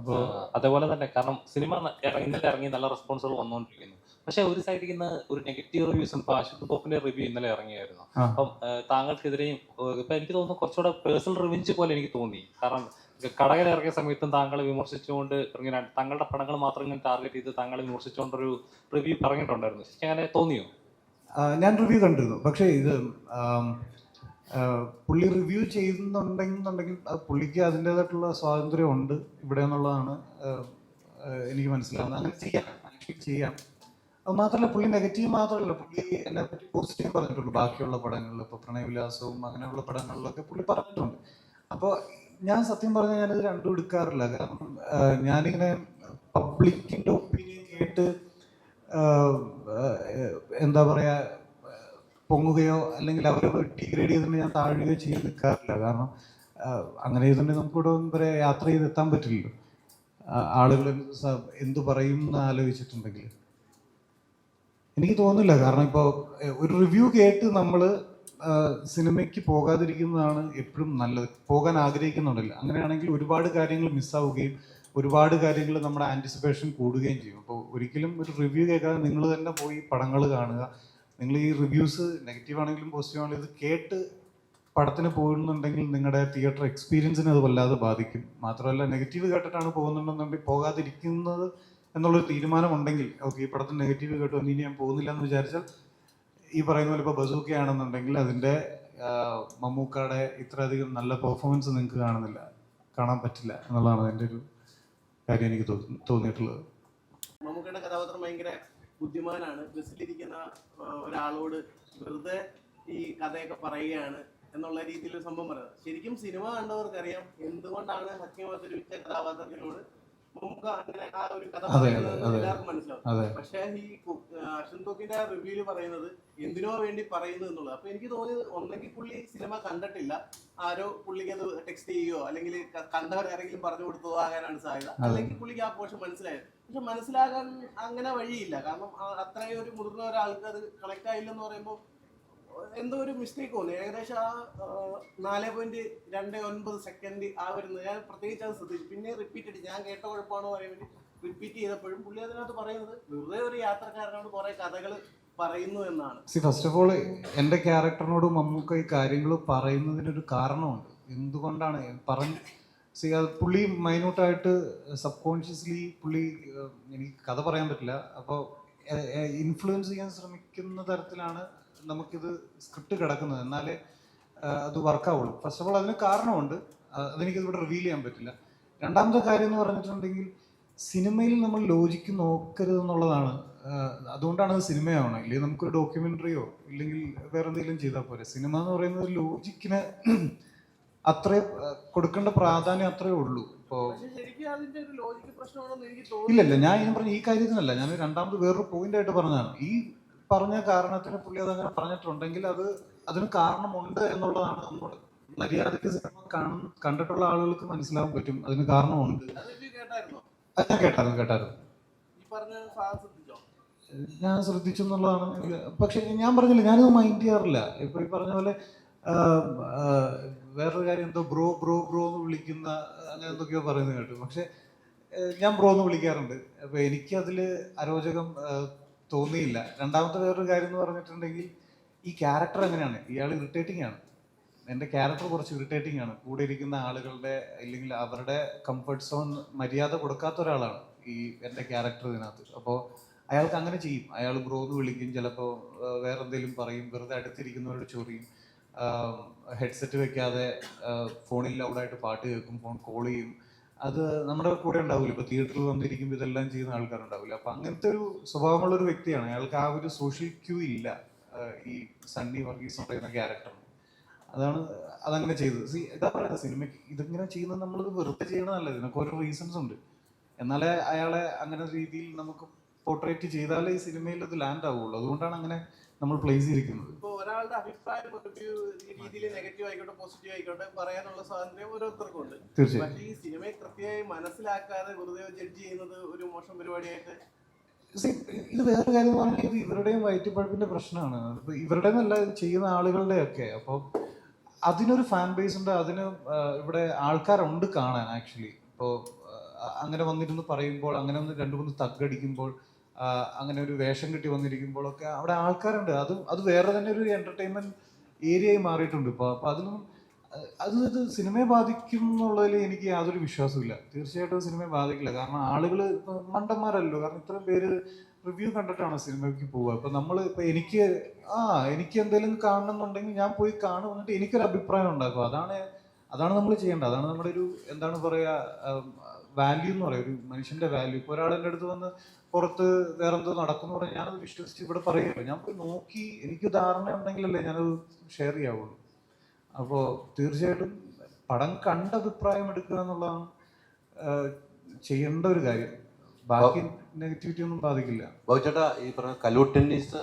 അപ്പോൾ അതേപോലെ തന്നെ കാരണം സിനിമ ഇന്നലെ ഇറങ്ങി നല്ല റെസ്പോൺസുകൾ വന്നുകൊണ്ടിരിക്കുന്നു. പക്ഷെ ഒരു സൈഡിൽ നിന്ന് ഒരു നെഗറ്റീവ് റിവ്യൂസ് ഇപ്പൊ അശ്വത് തോപ്പിന്റെ റിവ്യൂ ഇന്നലെ ഇറങ്ങിയായിരുന്നു. അപ്പം താങ്കൾക്കെതിരെയും ഇപ്പൊ എനിക്ക് തോന്നുന്നു കുറച്ചുകൂടെ പേഴ്സണൽ റിവെഞ്ച് പോലെ എനിക്ക് തോന്നി. കാരണം കടകര ഇറങ്ങിയ സമയത്തും താങ്കളെ വിമർശിച്ചുകൊണ്ട് ഇങ്ങനെ തങ്ങളുടെ പടങ്ങൾ മാത്രം ഇങ്ങനെ ടാർഗറ്റ് ചെയ്ത് താങ്കളെ വിമർശിച്ചുകൊണ്ടൊരു റിവ്യൂ പറഞ്ഞിട്ടുണ്ടായിരുന്നു. ശരിക്കും അങ്ങനെ തോന്നിയോ? ഞാൻ റിവ്യൂ കണ്ടിരുന്നു. പക്ഷേ ഇത് പുള്ളി റിവ്യൂ ചെയ്യുന്നുണ്ടെങ്കിൽ പുള്ളിക്ക് അതിൻ്റെതായിട്ടുള്ള സ്വാതന്ത്ര്യം ഉണ്ട് ഇവിടെ എന്നുള്ളതാണ് എനിക്ക് മനസ്സിലാവുന്നത്. അങ്ങനെ ചെയ്യാം. അത് മാത്രമല്ല, പുള്ളി നെഗറ്റീവ് മാത്രമല്ല, പുള്ളി എന്നെ പറ്റി പോസിറ്റീവ് പറഞ്ഞിട്ടുണ്ട്. ബാക്കിയുള്ള പടങ്ങളിൽ ഇപ്പോൾ പ്രണയവിലാസവും അങ്ങനെയുള്ള പടങ്ങളിലൊക്കെ പുള്ളി പറഞ്ഞിട്ടുണ്ട്. അപ്പോൾ ഞാൻ സത്യം പറഞ്ഞാൽ ഞാനത് രണ്ടും എടുക്കാറില്ല. കാരണം ഞാനിങ്ങനെ പബ്ലിക്കിൻ്റെ ഒപ്പീനിയൻ കേട്ട് എന്താ പറയുക, പൊങ്ങുകയോ അല്ലെങ്കിൽ അവരെ ഡിഗ്രേഡ് ചെയ്തിട്ട് ഞാൻ താഴുകയോ ചെയ്ത് നിൽക്കാറില്ല. കാരണം അങ്ങനെ ചെയ്തിട്ടുണ്ടെങ്കിൽ നമുക്കിവിടെ വരെ യാത്ര ചെയ്ത് എത്താൻ പറ്റില്ലല്ലോ. ആളുകൾ എന്തു പറയും എന്ന് ആലോചിച്ചിട്ടുണ്ടെങ്കിൽ എനിക്ക് തോന്നുന്നില്ല. കാരണം ഇപ്പോൾ ഒരു റിവ്യൂ കേട്ട് നമ്മൾ സിനിമയ്ക്ക് പോകാതിരിക്കുന്നതാണ് എപ്പോഴും നല്ലത്. പോകാൻ ആഗ്രഹിക്കുന്നുണ്ടല്ലോ. അങ്ങനെയാണെങ്കിൽ ഒരുപാട് കാര്യങ്ങൾ മിസ്സാവുകയും ഒരുപാട് കാര്യങ്ങൾ നമ്മുടെ ആൻറ്റിസിപ്പേഷൻ കൂടുകയും ചെയ്യും. അപ്പോൾ ഒരിക്കലും ഒരു റിവ്യൂ കേൾക്കാതെ നിങ്ങൾ തന്നെ പോയി പടങ്ങൾ കാണുക. നിങ്ങൾ ഈ റിവ്യൂസ് നെഗറ്റീവ് ആണെങ്കിലും പോസിറ്റീവ് ആണെങ്കിലും ഇത് കേട്ട് പടത്തിന് പോകുന്നുണ്ടെങ്കിൽ നിങ്ങളുടെ തിയേറ്റർ എക്സ്പീരിയൻസിനെ അത് വല്ലാതെ ബാധിക്കും. മാത്രമല്ല, നെഗറ്റീവ് കേട്ടിട്ടാണ് പോകുന്നുണ്ടെന്നുണ്ടെങ്കിൽ പോകാതിരിക്കുന്നത് എന്നുള്ളൊരു തീരുമാനമുണ്ടെങ്കിൽ, ഓക്കെ ഈ പടത്തിന് നെഗറ്റീവ് കേട്ടു ഇനി ഞാൻ പോകുന്നില്ല എന്ന് വിചാരിച്ചാൽ, ഈ പറയുന്ന പോലെ ഇപ്പോൾ ബസൂക്കയാണെന്നുണ്ടെങ്കിൽ അതിൻ്റെ മമ്മൂക്കയുടെ ഇത്രയധികം നല്ല പെർഫോമൻസ് നിങ്ങൾക്ക് കാണാൻ പറ്റില്ല എന്നുള്ളതാണ് എൻ്റെ ഒരു കാര്യം എനിക്ക് തോന്നിയിട്ടുള്ളത്. മമ്മൂക്കയുടെ കഥാപാത്രം ഭയങ്കര ബുദ്ധിമാനാണ്. ബസ്സിലിരിക്കുന്ന ഒരാളോട് വെറുതെ ഈ കഥയൊക്കെ പറയുകയാണ് എന്നുള്ള രീതിയിൽ ഒരു സംഭവം പറയുന്നത്. ശരിക്കും സിനിമ കണ്ടവർക്കറിയാം എന്തുകൊണ്ടാണ് ഹക്കീമൊരുമിച്ച കഥാപാത്രത്തിനോട് മമ്മൂക്ക അങ്ങനെ ആ ഒരു കഥ എല്ലാവർക്കും മനസ്സിലാവും. പക്ഷെ ഈ അശ്വന്ത് തോപ്പിന്റെ റിവ്യൂല് പറയുന്നത് എന്തിനോ വേണ്ടി പറയുന്നു എന്നുള്ളത്. അപ്പൊ എനിക്ക് തോന്നിയത് ഒന്നെങ്കിൽ പുള്ളി സിനിമ കണ്ടിട്ടില്ല, ആരോ പുള്ളിക്ക് അത് ടെക്സ്റ്റ് ചെയ്യുകയോ അല്ലെങ്കിൽ കണ്ടവരാരെങ്കിലും പറഞ്ഞു കൊടുത്തതോ ആകാനാണ് സാധ്യത. അല്ലെങ്കിൽ പുള്ളിക്ക് ആ പോർഷൻ മനസ്സിലായത്. പക്ഷെ മനസ്സിലാകാൻ അങ്ങനെ വഴിയില്ല. കാരണം അത്രയും ഒരു മുതിർന്ന ഒരാൾക്ക് അത് കണക്ട് ആയില്ലെന്ന് പറയുമ്പോൾ എന്തോ ഒരു മിസ്റ്റേക്ക് തോന്നി. ഏകദേശം ആ 4.29 സെക്കൻഡ് ആ വരുന്നത് ഞാൻ പ്രത്യേകിച്ച് അത് ശ്രദ്ധിച്ചു. പിന്നെ റിപ്പീറ്റ് അടിച്ച് ഞാൻ കേട്ട കുഴപ്പമാണോ പറയാൻ വേണ്ടി റിപ്പീറ്റ് ചെയ്തപ്പോഴും പുള്ളി അതിനകത്ത് പറയുന്നത് വെറുതെ ഒരു യാത്രക്കാരനോട് കുറെ കഥകൾ പറയുന്നു എന്നാണ്. ഫസ്റ്റ് ഓഫ് ഓൾ എൻ്റെ ക്യാരക്ടറിനോട് മമ്മൂക്ക ഈ കാര്യങ്ങൾ പറയുന്നതിനൊരു കാരണമുണ്ട്. എന്തുകൊണ്ടാണ് അത് പുള്ളി മൈന്യൂട്ടായിട്ട് സബ് കോൺഷ്യസ്ലി പുള്ളി, എനിക്ക് കഥ പറയാൻ പറ്റില്ല, അപ്പോൾ ഇൻഫ്ലുവൻസ് ചെയ്യാൻ ശ്രമിക്കുന്ന തരത്തിലാണ് നമുക്കിത് സ്ക്രിപ്റ്റ് കിടക്കുന്നത്. എന്നാലേ അത് വർക്കാവുള്ളൂ. ഫസ്റ്റ് ഓഫ് ഓൾ അതിന് കാരണമുണ്ട്. അതെനിക്കിതിവിടെ റിവീൽ ചെയ്യാൻ പറ്റില്ല. രണ്ടാമത്തെ കാര്യം എന്ന് പറഞ്ഞിട്ടുണ്ടെങ്കിൽ, സിനിമയിൽ നമ്മൾ ലോജിക്ക് നോക്കരുത് എന്നുള്ളതാണ്. അതുകൊണ്ടാണ് അത് സിനിമയാവണം. ഇല്ലെങ്കിൽ നമുക്കൊരു ഡോക്യുമെൻ്ററിയോ ഇല്ലെങ്കിൽ വേറെ എന്തെങ്കിലും ചെയ്താൽ പോരെ. സിനിമ എന്ന് പറയുന്നത് ലോജിക്കിന് അത്രേ കൊടുക്കേണ്ട പ്രാധാന്യം അത്രേ ഉള്ളൂ. ഇപ്പോൾ ഇല്ലല്ല, ഞാൻ ഇനി പറഞ്ഞ ഈ കാര്യത്തിനല്ല, ഞാൻ രണ്ടാമത് വേറൊരു പോയിന്റ് ആയിട്ട് പറഞ്ഞതാണ്. ഈ പറഞ്ഞ കാരണത്തിന് പുള്ളി അതങ്ങനെ പറഞ്ഞിട്ടുണ്ടെങ്കിൽ അതിന് കാരണമുണ്ട് എന്നുള്ളതാണ്. നമ്മൾ മര്യാദയ്ക്ക് സിനിമ കണ്ടിട്ടുള്ള ആളുകൾക്ക് മനസ്സിലാവാൻ പറ്റും അതിന് കാരണമുണ്ട്. അത് ഞാൻ കേട്ടായിരുന്നു. ഞാൻ ശ്രദ്ധിച്ചു എന്നുള്ളതാണ്. പക്ഷെ ഞാൻ പറഞ്ഞില്ല, ഞാനിത് മൈൻഡ് ചെയ്യാറില്ല. ഇപ്പൊ ഈ പറഞ്ഞ പോലെ വേറൊരു കാര്യം, എന്തോ ബ്രോ ബ്രോ ബ്രോ എന്ന് വിളിക്കുന്ന അങ്ങനെ എന്തൊക്കെയോ പറയുന്നത് കേട്ടു. പക്ഷെ ഞാൻ ബ്രോ എന്ന് വിളിക്കാറുണ്ട്. അപ്പൊ എനിക്കതിൽ അരോചകം തോന്നിയില്ല. രണ്ടാമത്തെ വേറൊരു കാര്യം എന്ന് പറഞ്ഞിട്ടുണ്ടെങ്കിൽ, ഈ ക്യാരക്ടർ എങ്ങനെയാണ്, ഇയാൾ ഇറിറ്റേറ്റിംഗ് ആണ്. എൻ്റെ ക്യാരക്ടർ കുറച്ച് ഇറിറ്റേറ്റിംഗ് ആണ്. കൂടെ ഇരിക്കുന്ന ആളുകളുടെ അല്ലെങ്കിൽ അവരുടെ കംഫർട്ട് സോൺ മര്യാദ കൊടുക്കാത്ത ഒരാളാണ് ഈ എൻ്റെ ക്യാരക്ടർ ഇതിനകത്ത്. അപ്പോൾ അയാൾക്ക് അങ്ങനെ ചെയ്യും. അയാൾ ബ്രോ എന്ന് വിളിക്കും, ചിലപ്പോൾ വേറെ എന്തെങ്കിലും പറയും, വെറുതെ അടുത്തിരിക്കുന്നവരോട് ചൊറിയും, ഹെഡ്സെറ്റ് വെക്കാതെ ഫോണിൽ ലൗഡായിട്ട് പാട്ട് കേൾക്കും, ഫോൺ കോൾ ചെയ്യും. അത് നമ്മുടെ കൂടെ ഉണ്ടാവില്ല. ഇപ്പോൾ തിയേറ്ററിൽ വന്നിരിക്കുമ്പോൾ ഇതെല്ലാം ചെയ്യുന്ന ആൾക്കാരുണ്ടാവില്ല. അപ്പം അങ്ങനത്തെ ഒരു സ്വഭാവമുള്ളൊരു വ്യക്തിയാണ്. അയാൾക്ക് ആ ഒരു സോഷ്യൽ ക്യൂ ഇല്ല ഈ സണ്ണി വർഗീസ് എന്ന് പറയുന്ന ക്യാരക്ടറിന്. അതങ്ങനെ ചെയ്തത്. ഇതാ പറയുന്നത്, സിനിമയ്ക്ക് ഇതിങ്ങനെ ചെയ്യുന്നത് നമ്മളിത് വെറുതെ ചെയ്യണമല്ല. ഇതിനൊക്കെ ഓരോ റീസൺസ് ഉണ്ട്. എന്നാലേ അയാളെ അങ്ങനെ രീതിയിൽ നമുക്ക് പോർട്രേറ്റ് ചെയ്താലേ ഈ സിനിമയിൽ അത് ലാൻഡ് ആവുള്ളൂ. അതുകൊണ്ടാണ് അങ്ങനെ നമ്മൾ പ്ലേസ് ചെയ്തിരിക്കുന്നത്. ഇപ്പോൾ ഒരാളുടെ അഭിപ്രായം ഈ രീതിയിൽ നെഗറ്റീവ് ആയിക്കോട്ടെ പോസിറ്റീവ് ആയിക്കോട്ടെ പറയാനുള്ള സ്വാതന്ത്ര്യം ഓരോരുത്തർക്കും ഉണ്ട്. പക്ഷേ ഈ സിനിമയെ കൃത്യമായി മനസ്സിലാക്കാതെ വെറുതെ ജഡ്ജ് ചെയ്യുന്നത് ഒരു മോശം പരിപാടിയായിട്ട്. ഇത് വേറെ കാര്യം പറഞ്ഞാൽ, ഇത് ഇവരുടെയും വയറ്റിപ്പഴപ്പിന്റെ പ്രശ്നമാണ്. ഇപ്പൊ ഇവരുടെ നല്ല ചെയ്യുന്ന ആളുകളുടെയൊക്കെ. അപ്പോൾ അതിനൊരു ഫാൻ ബേസ് ഉണ്ട്, അതിന് ഇവിടെ ആൾക്കാരുണ്ട് കാണാൻ. ആക്ച്വലി ഇപ്പോൾ അങ്ങനെ വന്നിരുന്ന് പറയുമ്പോൾ, അങ്ങനെ ഒന്ന് 2-3 തഗ്ഗടിക്കുമ്പോൾ, അങ്ങനെ ഒരു വേഷം കെട്ടി വന്നിരിക്കുമ്പോഴൊക്കെ അവിടെ ആൾക്കാരുണ്ട്. അത് വേറെ തന്നെ ഒരു എന്റർടൈൻമെന്റ് ഏരിയയായി മാറിയിട്ടുണ്ട് ഇപ്പോൾ. അപ്പം അതിലൊന്നും ഇത് സിനിമയെ ബാധിക്കും എന്നുള്ളതിൽ എനിക്ക് യാതൊരു വിശ്വാസമില്ല. തീർച്ചയായിട്ടും സിനിമയെ ബാധിക്കില്ല. കാരണം ആളുകൾ ഇപ്പം മണ്ടന്മാരല്ലോ. കാരണം ഇത്രയും പേര് റിവ്യൂ കണ്ടിട്ടാണ് സിനിമയ്ക്ക് പോവുക. ഇപ്പം നമ്മൾ ഇപ്പം എനിക്ക് എന്തെങ്കിലും കാണണമെന്നുണ്ടെങ്കിൽ ഞാൻ പോയി കാണും, എന്നിട്ട് എനിക്കൊരു അഭിപ്രായം ഉണ്ടാക്കും. അതാണ് നമ്മൾ ചെയ്യേണ്ടത്. അതാണ് നമ്മുടെ ഒരു എന്താണ് പറയുക, വാല്യൂ എന്ന് പറയുക, ഒരു മനുഷ്യന്റെ വാല്യൂ. ഇപ്പോൾ ഒരാൾ എൻ്റെ അടുത്ത് വന്ന് പുറത്ത് വേറെ എന്തോ നടക്കുന്നു പറഞ്ഞാൽ ഞാനത് വിശ്വസിച്ച് ഇവിടെ പറയുമല്ലോ. ഞാൻ പോയി നോക്കി എനിക്ക് ധാരണ ഉണ്ടെങ്കിലല്ലേ ഞാനത് ഷെയർ ചെയ്യാവുള്ളൂ. അപ്പോൾ തീർച്ചയായിട്ടും പടം കണ്ട അഭിപ്രായം എടുക്കുക എന്നുള്ളതാണ് ചെയ്യേണ്ട ഒരു കാര്യം. ബാക്കി നെഗറ്റിവിറ്റി ഒന്നും ബാധിക്കില്ല. ബാബു ചേട്ടാ, ഈ പറഞ്ഞ കലൂർ ടെന്നീസ്